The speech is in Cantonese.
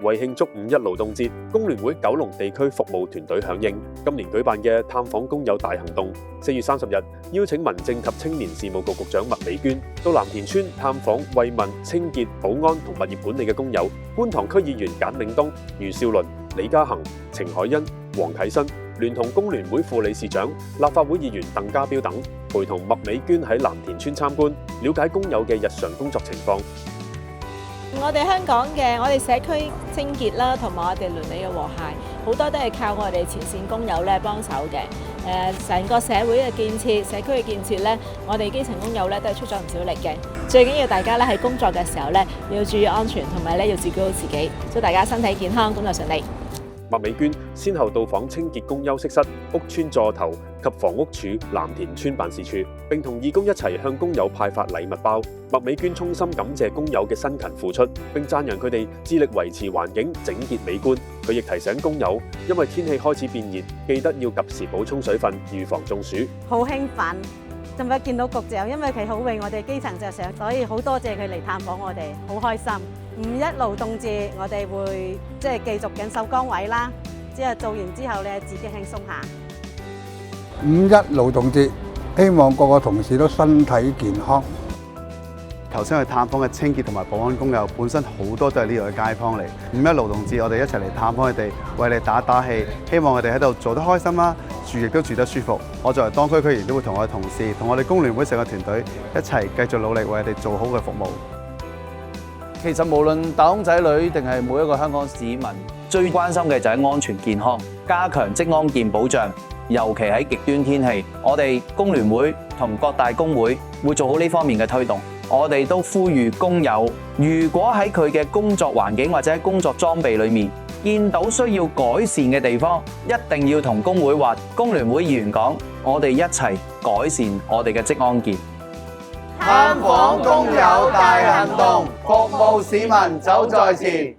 為慶祝五一勞動節，工聯會九龍地區服務團隊響應今年舉辦嘅探訪工友大行動。4月30日，邀請民政及青年事務局局長麥美娟到藍田村探訪慰問、清潔、保安同物業管理嘅工友。觀塘區議員簡永東、余少麟、李家恒、程海欣、黃啟新聯同工聯會副理事長、立法會議員鄧家彪等，陪同麥美娟喺藍田村參觀，了解工友嘅日常工作情況。我哋香港嘅社區清潔啦，同埋我哋鄰里嘅和諧，好多都係靠我哋前線工友咧幫手嘅。成個社會嘅建設、社區嘅建設咧，我哋基層工友咧都係出咗唔少力嘅。最緊要大家咧喺工作嘅時候咧，要注意安全，同埋咧要照顧好自己。祝大家身體健康，工作順利。麥美娟先後到訪清潔工休息室、屋邨座頭及房屋署藍田村辦事處，並同義工一齊向工友派發禮物包。麥美娟衷心感謝工友嘅辛勤付出，並讚揚佢哋致力維持環境整潔美觀。佢亦提醒工友，因為天氣開始變熱，記得要及時補充水分，預防中暑。好興奮，今日見到局長，因為佢好為我哋基層着想，所以好多謝佢嚟探訪我哋，好開心。五一勞動節，我哋會繼續緊守崗位啦。之後做完之後咧，自己輕鬆下。五一勞動節，希望各個同事都身體健康。頭先去探訪嘅清潔同埋保安工友，本身好多都係呢度嘅街坊嚟。五一勞動節，我哋一齊嚟探訪佢哋，為你打打氣，希望佢哋喺度做得開心啦，住亦都住得舒服。我作為當區區議員，都會同我嘅同事、同我哋工聯會成個團隊一齊繼續努力，為佢哋做好嘅服務。其實無論打工仔女定係每一個香港市民，最關心嘅就係安全健康，加強職安健保障，尤其喺極端天氣，我哋工聯會同各大工會會做好呢方面嘅推動。我哋都呼籲工友，如果喺佢嘅工作環境或者喺工作裝備裏面見到需要改善嘅地方，一定要同工會或工聯會議員講，我哋一齊改善我哋嘅職安健。探訪工友大行動，服務市民走在前。